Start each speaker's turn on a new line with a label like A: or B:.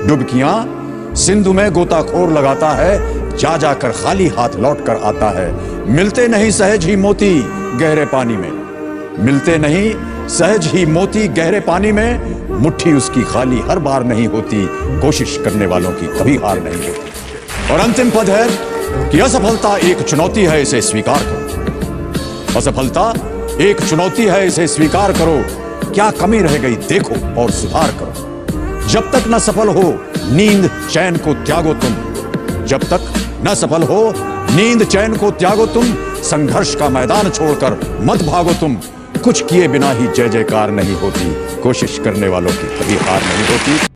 A: डुबकियां सिंधु में गोताखोर लगाता है, जा जाकर खाली हाथ लौट कर आता है। मिलते नहीं सहज ही मोती गहरे पानी में, मिलते नहीं सहज ही मोती गहरे पानी में, मुट्ठी उसकी खाली हर बार नहीं होती, कोशिश करने वालों की कभी हार नहीं होती। और अंतिम पद है कि असफलता एक चुनौती है, इसे स्वीकार करो। असफलता एक चुनौती है, इसे स्वीकार करो। क्या कमी रह गई देखो और सुधार करो। जब तक न सफल हो नींद चैन को त्यागो तुम, जब तक न सफल हो नींद चैन को त्यागो तुम, संघर्ष का मैदान छोड़कर मत भागो तुम। कुछ किए बिना ही जय जयकार नहीं होती, कोशिश करने वालों की कभी हार नहीं होती।